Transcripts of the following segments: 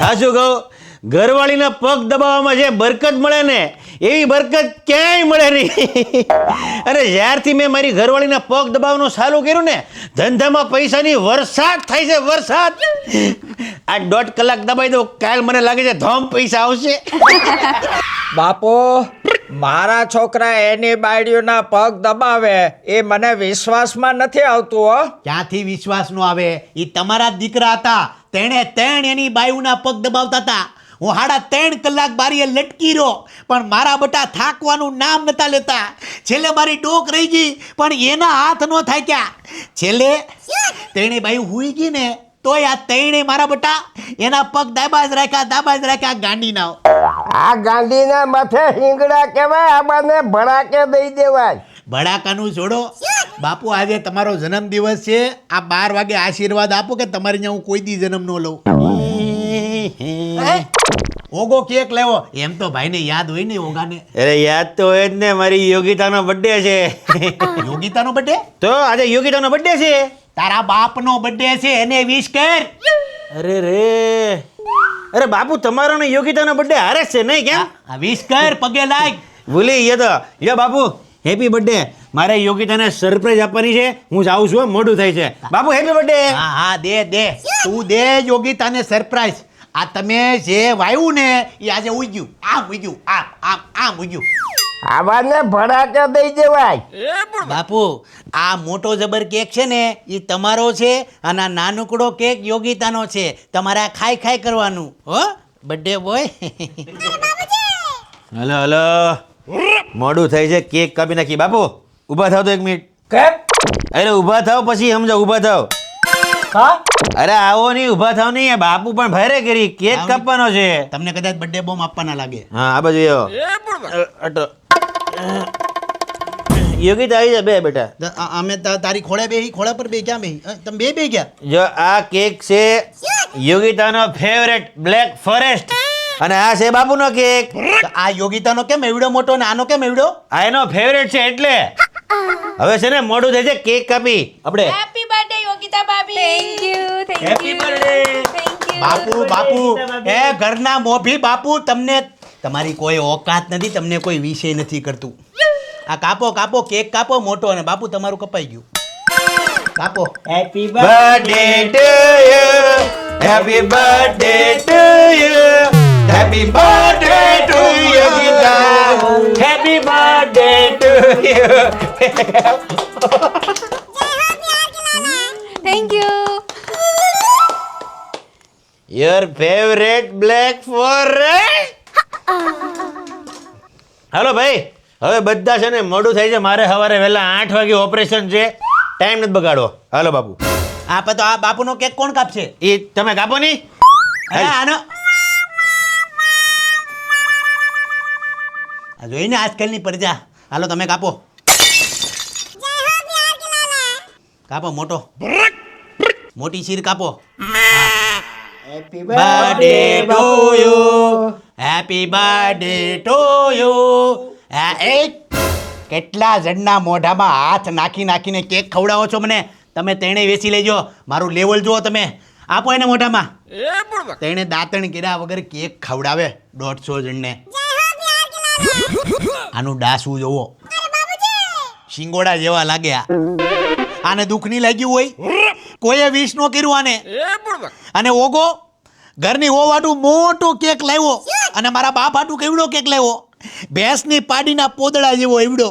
સાચું કહું, ઘરવાળીના પગ દબાવવામાં જે બરકત મળે ને એવી બરકત ક્યાંય મળે નહીં. અને જ્યારથી મેં મારી ઘરવાળીના પગ દબાવવાનું ચાલુ કર્યું ને, ધંધામાં પૈસાની વરસાદ થાય છે, વરસાદ. આ 1.5 કલાક દબાઈ દો, કાલ મને લાગે છે ધોમ પૈસા આવશે. બાપુ, મારા છોકરા એની બાયડીઓના પગ દબાવે એ મને વિશ્વાસમાં નથી આવતું હો. ક્યાંથી વિશ્વાસ નો આવે? એ તમારા જ દીકરા હતા, તેણે એની બાયુના પગ દબાવતા હતા. હું 3.5 કલાક બારીએ લટકી રહ્યો, પણ મારા બટા થાકવાનું નામ નતા લેતા. છેલ્લે મારી ડોક રહી ગઈ, પણ એના હાથ નો થાક્યા. છેલ્લે તેણે બાયુ હુઈ ગઈ ને, તોય આ તેણે મારા બટા એના પગ દાબા જ રાખ્યા ગાંડીના. આ ગાંધીના માથે હિંગડા કહેવાય, આબાને ભડાકે દઈ દેવાય. ભડાકાનું છોડો બાપુ, આજે તમારો જન્મદિવસ છે. આ 12 વાગે આશીર્વાદ આપો કે તમારે ત્યાં હું કોઈ દી જન્મ ન લઉં. ઓગો કેક લેવો, એમ તો ભાઈને યાદ હોય ને ઓગાને. અરે યાદ તો હોય જ ને, મારી યોગિતાનો બર્થડે છે. યોગિતાનો બર્થડે? તો આજે યોગિતાનો બર્થડે છે. તારા બાપનો બર્થડે છે, એને વિશ કર. અરે રે, અરે બાપુ, તમારો ને યોગિતાનો બર્થડે હારે જ છે નહીં? કેમ? વિશ કર, પગે લાગ. ભૂલી ગયો તો. યો બાપુ, હેપી બર્થડે. મારે યોગિતાને સરપ્રાઈઝ આપવાની છે, હું જાઉં છું, મોડું થાય છે. બાપુ હેપી બર્થડે. હા દે તું દે યોગિતાને સરપ્રાઈઝ. આ તમે જે વાયું ને એ આજે ઉગ્યું, આમ ઉગ્યું, આમ ઉગ્યું. આબાને ભડાકે દઈ દેવાય. બાપુ, આ મોટો જબર કેક છે ને એ તમારો છે, અને આ નાનકડો કેક યોગિતાનો છે. તમારે આ ખાઈ કરવાનું હો, બર્થડે બોય. હલો હલો, મોડું થાય છે, કેક કાપી નાખી. બાપુ ઊભા થાવ તો 1 મિનિટ. કેમ? અરે ઊભા થાવ, પછી સમજો. ઊભા થાવ. હા? અરે આવો નહીં, ઊભા થાવ નહીં. બાપુ પણ ભારે કરી, કેક કાપવાનો છે. તમને કદાચ બર્થડે બોમ્બ આપવાના લાગે. હા, આ બાજુ આવો. યોગિતા આવી જા બે બેટા. અમે તારી ખોળા પર બે ક્યાં બેહી? તમે બે ગયા? જો આ કેક છે યોગિતાનો ફેવરેટ બ્લેક ફોરેસ્ટ, અને આ છે બાપુનો કેક. આ યોગિતાનો કેમ એવડો મોટો ને આનો કેમ એવડો? આ એનો ફેવરેટ છે એટલે. હવે છે ને મોડું થાય છે, કેક કાપી આપણે. હેપી બર્થડે યોગિતા ભાભી. Thank you happy birthday. Thank you. બાપુ એ ઘરના મોભી બાપુ, તમને તમારી કોઈ ઓકાત નથી, તમને કોઈ વિષય નથી કરતું. આ કાપો કેક કાપો મોટો, અને બાપુ તમારું કપાઈ ગયું. કાપો. Happy birthday to you, happy birthday to you, happy birthday two Yogita, happy birthday to you. Thank you. Your favorite black forest. હાલો ભાઈ, હવે બધા છે ને મોડું થાય છે, મારે સવારે વહેલા 8 વાગે ઓપરેશન છે, ટાઈમ નથી બગાડવો. હાલો બાપુ. તો આ બાપુનો કેક કોણ કાપશે? એ તમે કાપો નહીં. આનો આ જોઈને આજકાલની પ્રજા. હાલો તમે કાપો. કાપો મોટો, મોટી શીર કાપો. Happy birthday to you, happy birthday to you. કેટલા જણના મોઢામાં હાથ નાખીને કેક ખવડાવો છો મને. તમે તેણે વેચી લેજો, મારું લેવલ જુઓ તમે. આપો એને મોઢામાં. તેણે દાંતણ કર્યા વગર કેક ખવડાવે 150 જણને. આનું ડાસું જોવો, શિંગોડા જેવા લાગ્યા. આને દુઃખ નહીં લાગ્યું હોય, કોઈએ વિશ નો કર્યું આને. અને ઓગો ઘરની હોવાટું મોટો કેક લાવ્યો, અને મારા બાપ હાટું કેવડો કેક લાવ્યો, ભેંસની પાડીના પોદળા જેવો એવડો.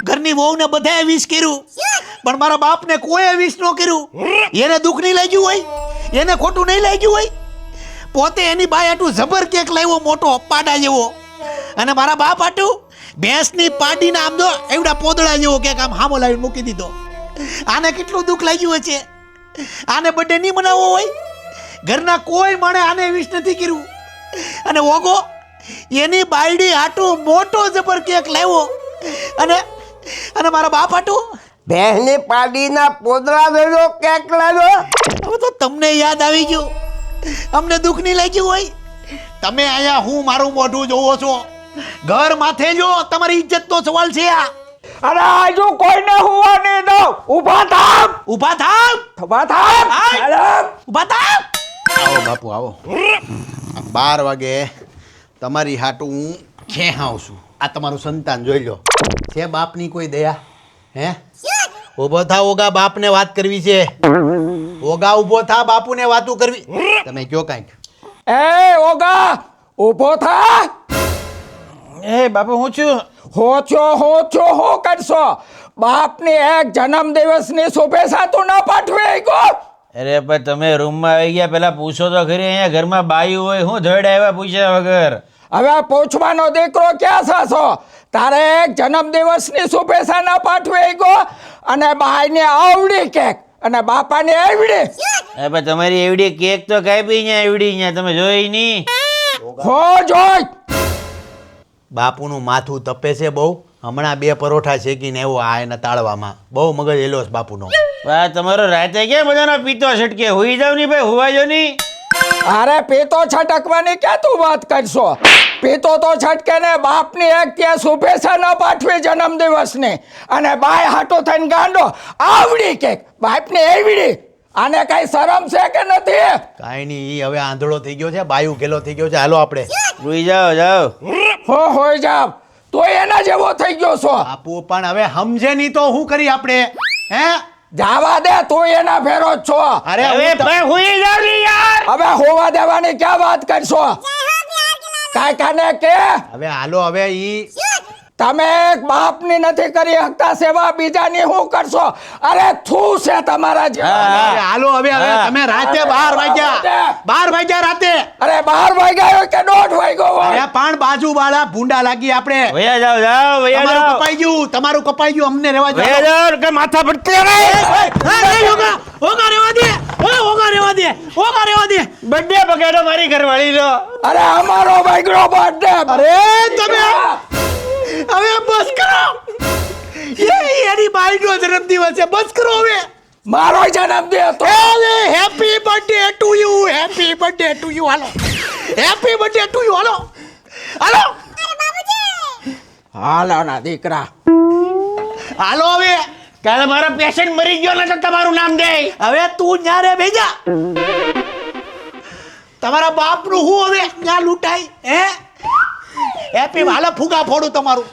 ઘરની વહુને બધાએ વિશ કર્યું, પણ મારા બાપને કોઈએ વિશ ન કર્યું. એને દુઃખ નહીં લાગ્યું હોય, એને ખોટું નહીં લાગ્યું હોય. પોતે એની બાઈ હાટું જબર કેક લાવ્યો મોટો પાડા જેવો, અને મારા બાપ હાટું ભેંસની પાડીના આમ જો એવડા પોદળા જેવો કેક આમ હામો લાવીને મૂકી દીધો. આને કેટલું દુઃખ લાગ્યું હશે. આને બર્થડે નહીં મનાવવો હોય, ઘરના કોઈ માણે આને વિશ નથી કર્યું, અને ઓગો એની બાયડી હાટું મોટો જબર કેક લાવ્યો, અને મારા બાપ હાટું ભેંસની પાડીના પોદળા જેવો કેક લાવ્યો. હવે તો તમને યાદ આવી ગયું, અમને દુઃખ નહીં લાગ્યું હોય. તમે અહીંયા હું મારું મોઢું જોવો છો, ઘર માથે જો તમારી ઇજ્જતનો સવાલ છે આ. અરે આજુ કોઈને હુવા નહીં દઉં. ઊભા થાવ. ઊભા થાવ. ઊભા થાવ. ઊભા થાવ. આવો બાપુ આવો 12 વાગે તમારી હાટું હું ખેહાઉં છું. આ તમારું સંતાન જોઈ લો. છે બાપની કોઈ દયા? હે ઊભો થા ઓગા, બાપને વાત કરવી છે. ઓગા ઊભો થા, બાપુને વાતું કરવી. તમે કયો કાંઈક. એ ઓગા ઊભો થા. એ બાપુ હું છું. હો કરશો? બાપની એક જન્મદિવસની શુભેચ્છા તું ના પાઠવી ગયો. અરે પણ તમે રૂમમાં આવી ગયા પેલા પૂછો તો ખરી, અહીંયા ઘરમાં બાયું હોય હું ધડ આવ્યા પૂછ્યા વગર. હવે પૂછવાનો દીકરો ક્યાં સાસો? તારે એક જન્મદિવસની શુભેચ્છા ના પાઠવી ગયો અને બાઈને આવડી કેક અને બાપાને આવડી. અરે પણ તમારી એવડી કેક તો કાપી અહીંયા એવડી અહીંયા તમે જોઈ નહીં. હો જોઈ. બાપુનું માથું તપે છે બહુ. હમણાં 2 પરોઠા શેકીને એવો આ એના તાળવામાં બહુ મગજ એલો છે બાપુનો. આ તમારો રાતે ક્યાં બધાનો પીતો છટકે? હુઈ જાવ નહીં ભાઈ, હુવાજો નહીં. અરે પીતો છટકવાની ક્યાં તું વાત કરશો? પીતો તો છટકે ને બાપની એક ત્યાં શુભેચ્છા ન પાઠવી જન્મદિવસની અને બાય હાટો થઈને ગાંડો આવડી કેક બાપને એવડી. આને કઈ શરમ છે કે નથી? કાંઈ નહીં, ઈ હવે આંધળો થઈ ગયો છે, બાયુ ગેલો થઈ ગયો છે. હાલો આપણે હુઈ જાઓ. હોય જાવ તોય એના જેવો થઈ ગયો છો. બાપુ પણ હવે સમજે નહીં તો શું કરી આપણે? હે જાવા દે, તું એના ફેરો જ છો. અરે હવે ભાઈ હુઈ જાવ ને યાર. હવે હોવા દેવાની ક્યાં વાત કરશો? કાકાને કે હવે હાલો હવે ઈ તમે એક બાપની નથી કરી શકતા સેવા, બીજાની શું કરશો? અરે થૂ છે તમારા જેવા. અરે હાલો હવે તમે રાતે 12 વાગ્યા રાતે. અરે 12 વાગ્યા હોય કે 1:30 વાગ્યો હોય? અરે પણ બાજુ વાળા ભૂંડા લાગી આપણે. વયા જાઓ. તમારું કપાઈ ગયું અમને રહેવા દો. વયા જાઓ કે માથા પડતે બર્થડે બગાડો મારી ઘરવાળીનો. અરે અમારો બાઈકનો બર્થડે. અરે તમે હવે બસ કરો. એની બાઈનો જન્મદિવસ છે, બસ કરો હવે. મારો જન્મદિવસ હતો. Happy birthday to you. Happy birthday to you. હાલો હેપી બર્થડે ટુ યુ. હાલો હાલો હાલો ના દીકરા. હાલો હવે. કાલે મારો પેશન્ટ મરી ગયો ને તો તમારું નામ દે. હવે તું ન્યારે ભેજા. તમારા બાપનું હું હવે ન્યા લૂંટાય? હે હેપી. હાલો ફુગા ફોડું તમારું.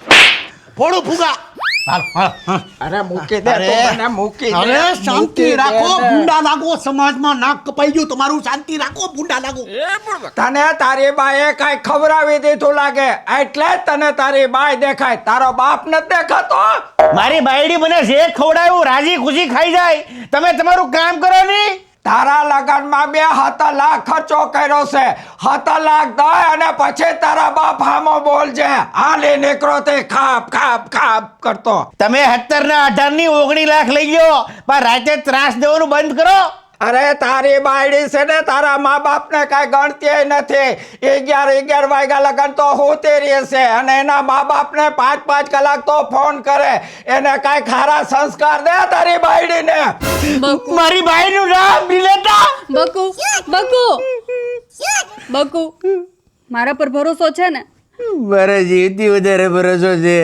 ફોડું ફુગા. અરે મૂકી દે અરે, તું મને મૂકી દે. અરે શાંતિ મૂકી દે રાખો. ને. ભૂંડા લાગો, સમાજમાં નાક કપાઈ ગયું તમારું. શાંતિ રાખો, ભૂંડા લાગો. તને તારી બાએ કઈ ખવડાવી દીધું લાગે એટલે જ તને તારી બાઈ દેખાય. તારો બાપ નથી દેખાતો. મારી બાયડી મને જે ખવડાવ્યું રાજી ખુશી ખાઈ જાય. તમે તમારું કામ કરો નહીં. તારા લગનમાં 7 લાખ ખર્ચો કર્યો છે. 7 લાખ દે અને પછી તારા બાપ હામો બોલજે. હાલી નીકળો તે ખાપ ખાપ ખાપ કરતો. તમે 17 ના 18 ની 19 લાખ લઈ ગયો પણ રાતે ત્રાસ દેવાનું બંધ કરો. અરે તારી બાયડી છે ને તારા મા બાપને કાંઈ ગણતી નથી. 11 વાગ્યા લગન તો હોતી રહેશે અને એના મા બાપને 5 કલાક તો ફોન કરે. એને કાંઈ ખારા સંસ્કાર દે તારી બાયડીને. મારી બાઈનું નામ બિલેટા. બકુ મારા પર ભરોસો છે ને? મારા જીવથી વધારે ભરોસો છે.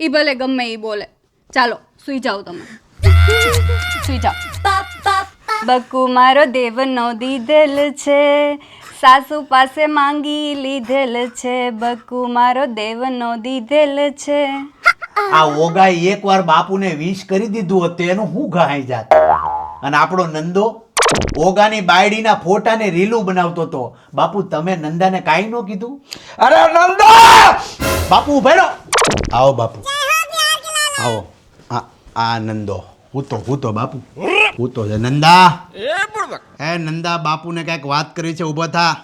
ઈ ભલે ગમે ઈ બોલે. ચાલો સુઈ જાઓ તમે. સુઈ જાઓ. બકુ મારો દેવનો દીધેલ છે, સાસુ પાસે માંગી લીધેલ છે. બકુ મારો દેવનો દીધેલ છે. આ ઓગાઈ એકવાર બાપુને વિશ કરી દીધું હોત તો એનું શું ગહાઈ જાત. અને આપણો નંદો ઓગાની બાયડીના ફોટાને રીલું બનાવતો હતો. બાપુ તમે નંદાને કાંઈ ન કીધું? અરે નંદા બાપુ ઉભા રહો. આવો બાપુ આવો. આ નંદો હૂતો બાપુ હૂતો છે. નંદા હે નંદા, બાપુને કઈક વાત કરી છે. ઊભો થા.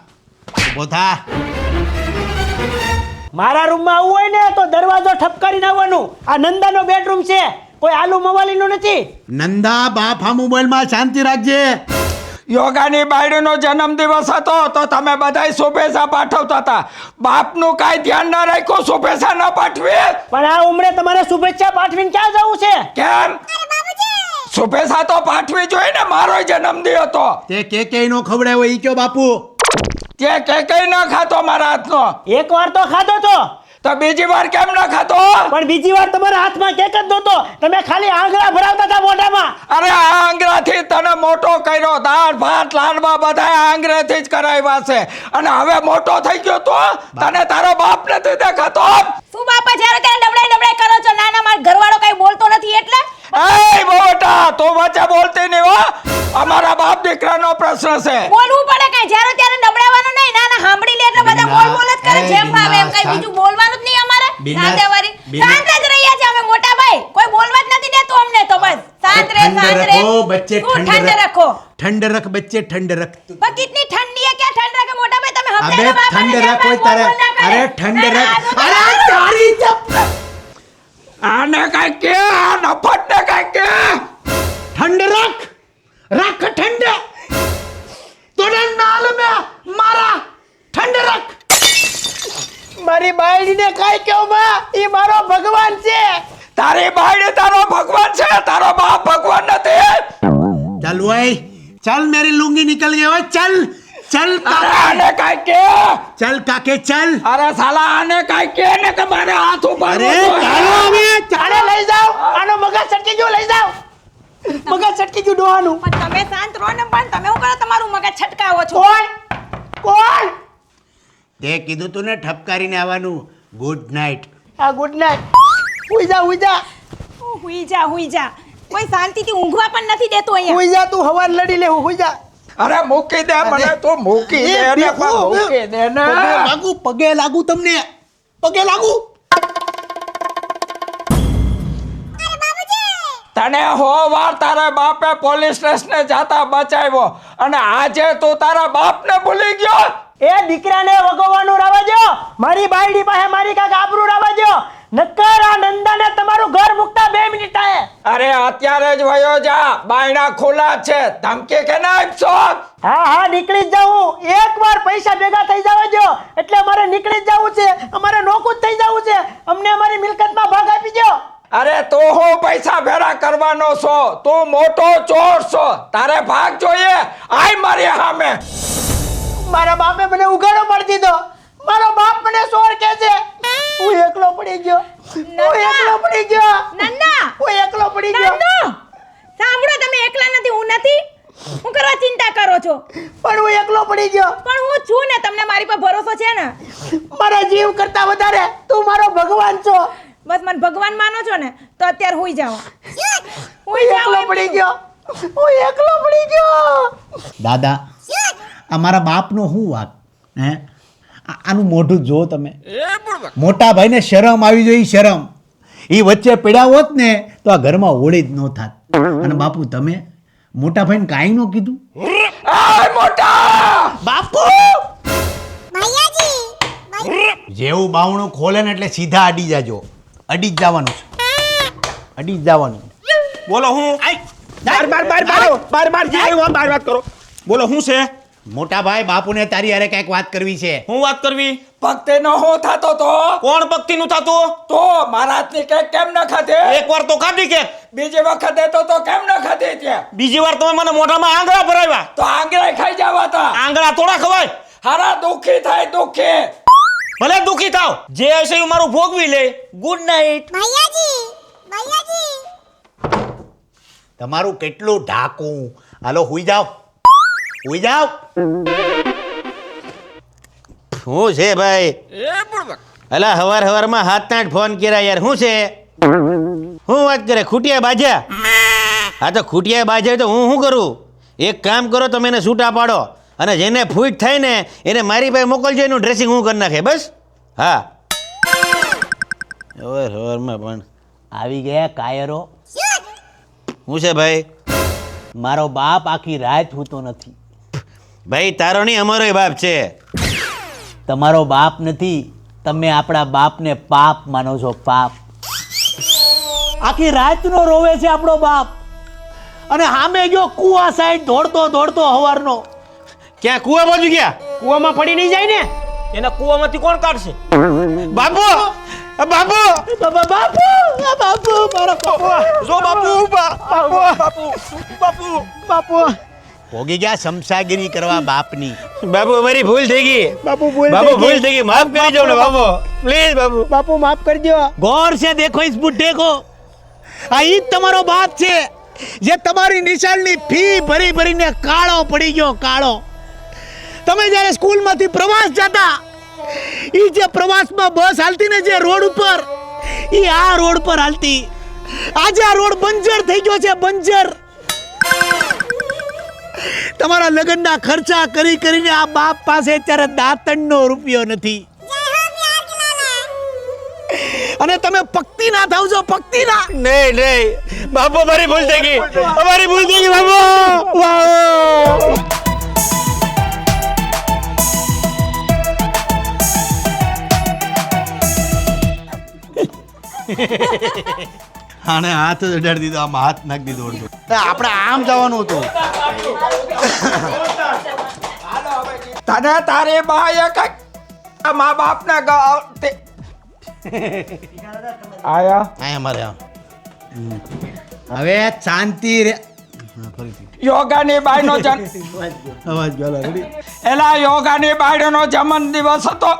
મારા રૂમમાં આવવું હોય ને તો દરવાજો ઠપકારીને આવવાનું. આ નંદાનો બેડરૂમ છે, કોઈ આલુ મવાલીનો નથી. નંદા બાપ આ મોબાઈલમાં શાંતિ રાખજે. યોગાની બાયડીનો જન્મદિવસ હતો તો તમે બધાય શુભેચ્છા પાઠવતા હતા. બાપનું કાંઈ ધ્યાન ના રાખ્યું, શુભેચ્છા ના પાઠવી. પણ આ ઉંમરે તમારે શુભેચ્છા પાઠવીને ક્યાં જવું છે? કેમ? શુભેચ્છા તો પાઠવી જોઈએ ને. મારો જન્મદિવસ હતો. તે કે નો ખવડાવ્યો ઈ કયો બાપુ? તે કઈ ના ખાતો મારા હાથનો. એક વાર તો ખાધો તો, તો બીજી વાર કેમ ના ખાતો? પણ બીજી વાર તમારા હાથમાં કેક જ નહોતો. તમે ખાલી આંગળા ભરાવતા હતા મોઢામાં. અરે આ આંગળાથી તને મોટો કર્યો દાળ ભાત લાડવા બધા આંગળેથી જ કરાવ્યા છે અને હવે મોટો થઈ ગયો તો તને તારો બાપ નથી દેખાતો. શું બાપા જ્યારે ત્યારે નબળાઈ કરો છો? ના ના, મારો ઘરવાળો કઈ બોલતો નથી એટલે. એ બેટા તું વચ્ચે બોલતી નહીં હો. અમારા બાપ દીકરાનો પ્રશ્ન છે. બોલવું પડે કઈ જ્યારે ત્યારે નબળાવાનું નહીં. ના ના, સાંભળી લે એટલે બધા બોલ બોલ જ કરે. જેમ ભાવે એમ કઈ બીજું બોલવાનું જ નહીં અમારે. શાંતેવારી શાંત જ રહ્યા છે અમે મોટા ભાઈ. કોઈ બોલવા જ નથી દેતું અમને તો બસ. શાંત રે શાંત રે. બચ્ચે તું ઠંડ રાખો. ठंड रख बच्चे ठंड रख પણ કેટલી ઠંડી है क्या ठंड रखे मोटा भाई તમે अबे સમજાય બાપા ठंड रख कोई तारे अरे ठंड रख अरे तारी चप આને કઈ કે આ નફટને કઈ કે ठंड रख रख ठंड तोड़े नाल में मारा ठंड रख મારી બાયડીને કાઈ કહો માં, ઈ મારો ભગવાન છે. તારી બાયડી તારો ભગવાન છે, તારો બાપ ભગવાન નથી. चल भाई चल मेरी लुंगी निकल गई है चल चल અરે આને કઈ કે चल काके चल અરે સાલા આને કઈ કે ને કે મારે હાથ ઉપર अरे चालो अबे આને લઈ જાઓ, આનો મગજ છટકી ગયો, લઈ જાઓ. મગજ છટકી ગયું ડોહાનું. પણ તમે શાંત રહો ને. પણ તમે શું કરો? તમારું મગજ છટકાવો છો. કોણ તે કીધું તું ને ઠપકારીને આવવાનું ગુડ નાઇટ આ ગુડ નાઇટ. હુઈ જા હુઈ જા હુઈ જા હુઈ જા. કોઈ શાંતિથી ઊંઘવા પણ નથી દેતો અહીંયા. હુઈ જા, તું હવાર લડી લે. હુઈ જા. અરે મૂકી દે મને તું મૂકી દે ને પણ મૂકી દે ને પગે લાગુ તમને પગે લાગુ તને હો વાર તારા બાપે પોલીસ સ્ટેશને જાતા બચાવ્યો અને આજે તું તારા બાપને ભૂલી ગયો. એ દીકરાને વગોવાનું રાવાજો. મારી બાયડી પાસે મારી કાંઈક આબરૂ રાવાજો. નક્કર આ નંદાને તમારું ઘર મુકતા 2 મિનિટ થાય. અરે અત્યારે જ વયો જા, બાયણા ખુલ્લા છે. ધમકી કે ના આપશો? હા હા, નીકળી જ જાઉં. એકવાર પૈસા ભેગા થઈ જવા જો એટલે અમારે નીકળી જ જવું છે. અમારે નોકું જ થઈ જવું છે. અમને અમારી મિલકતમાં ભાગ આપી દો. અરે તું હું પૈસા ભેરા કરવાનો છો? તું મોટો ચોર છો, તારે ભાગ જોઈએ. આય મારી સામે. મારા બાપે મને ઉઘાડો પાડી દીધો. મારો બાપ મને ચોર કહે છે. હું એકલો પડી ગયો. હું એકલો પડી ગયો. નંદા, હું એકલો પડી ગયો. નંદુ, સાંભળો, તમે એકલા નથી, હું નથી. હું કરવા ચિંતા કરો છો? પણ હું એકલો પડી ગયો. પણ હું છું ને. તમને મારી પર ભરોસો છે ને? મારા જીવ કરતા વધારે તું મારો ભગવાન છો. બસ મને ભગવાન માનો છો ને તો અત્યારે હુઈ જાઓ. હું એકલો પડી ગયો. હું એકલો પડી ગયો. દાદા અમારા બાપનો શું વાત હે આનું મોઢું જો તમે મોટા ભાઈને શરમ આવી જોઈએ શરમ એ વચ્ચે પડ્યા હોત ને તો આ ઘરમાં હોળી જ ન થાત અને બાપુ તમે મોટા ભાઈને કાંઈ ન કીધું આય મોટા બાપુ જેવું બાવણું ખોલે ને એટલે સીધા અડી જાજો અડી જ જવાનું છે અડી જ જવાનું બોલો હું બાર બાર બાર બાર બાર બાર જે આવ્યો બાર વાત કરો. બોલો હું છે? મોટા ભાઈ બાપુને તારી હારે કંઈક વાત કરવી છે હું વાત કરવી? ભક્તિનો હું થતો તો કોણ ભક્તિ નું થતું? તો મહારાજની કેક કેમ ન ખાધે? એકવાર તો ખાધી કે બીજી વખત દેતો તો કેમ ન ખાધી તે? બીજી વાર તમે મને મોઢામાં આંગળા ભરાવ્યા. તો આંગળે ખાઈ જવા તા. આંગળા થોડા ખવાય. હારા દુખી થાય દુખી. ભલે દુખી થાવ, જે હશે એ મારું ભોગવી લે. Good night. તમારું કેટલું ઢાકું હાલો હુઈ જાઓ હુઈ જાઓ શું છે ભાઈ? અલા હવાર હવારમાં 7-8 ફોન કર્યા યાર. શું છે? શું વાત કરે? ખૂટિયા બાજ્યા? હા તો ખૂટિયા બાજ્યા તો હું શું કરું? એક કામ કરો, તમે એને છૂટા પાડો અને જેને ફૂટ થાય ને એને મારી પાસે મોકલજો. એનું ડ્રેસિંગ હું કરી નાખે બસ. હા હવાર હવારમાં પણ આવી ગયા કાયરો. શું છે ભાઈ? મારો બાપ આખી રાત સૂતો નથી. ભાઈ તારો નહીં, અમારોય બાપ છે. તમારો બાપ નથી, તમે આપણા બાપને પાપ માનો છો. પાપ. આખી રાતનો રોવે છે આપણો બાપ અને સામે ગયો કુવા સાઈડ દોડતો દોડતો હવારનો. ક્યાં કુવા બાજુ ગયા? કૂવામાં પડી નહીં જાય ને? એના કૂવામાંથી કોણ કાઢશે? બાપુ બાપુ બાપુ બાપુ મારો બાપુ. જો બાપુ બાપુ બાપુ બાપુ બાપુ ભોગી ગયા શમશાગીરી કરવા બાપની. બાપુ અમારી ભૂલ થઈ ગઈ. બાપુ ભૂલ બાપુ થઈ ભૂલ ગઈ. થઈ ગઈ, માફ કરી દો ને બાપુ, પ્લીઝ બાપુ. બાપુ માફ કરી દો. ગौर से देखो इस बुढ़े को. આ ઈ જ તમારો બાપ છે. જે તમારી નિશાળની ફી ભરી ભરીને કાળો પડી ગયો કાળો. તમે જ્યારે સ્કૂલમાંથી પ્રવાસ જતા, એ જે પ્રવાસમાં બસ હાલતી ને જે રોડ ઉપર, એ આ રોડ પર હાલતી. આજે આ રોડ બંજર થઈ ગયો છે, બંજર. તમારા લગ્નના ખર્ચા કરી કરીને આ બાપ પાસે અત્યારે દાંતણનો રૂપિયો નથી. અને તમે પક્તિ ના થાવ છો, પક્તિ ના. નહીં નહીં બાપુ, અમારી ભૂલ થઈ ગઈ, અમારી ભૂલ થઈ ગઈ બાપુ. આને હાથ જ અડાડી દીધો, આમાં હાથ નાખી દીધો અડધો. આપણે આમ જવાનું હતું. તને તારી બાએ કઈ મા બાપને આયા આ અમારે આમ. હવે શાંતિ રે. યોગાની બાઈનો જન્મ અવાજ ગયો રેડી. એલા યોગાની બાઈનો જન્મ દિવસ હતો.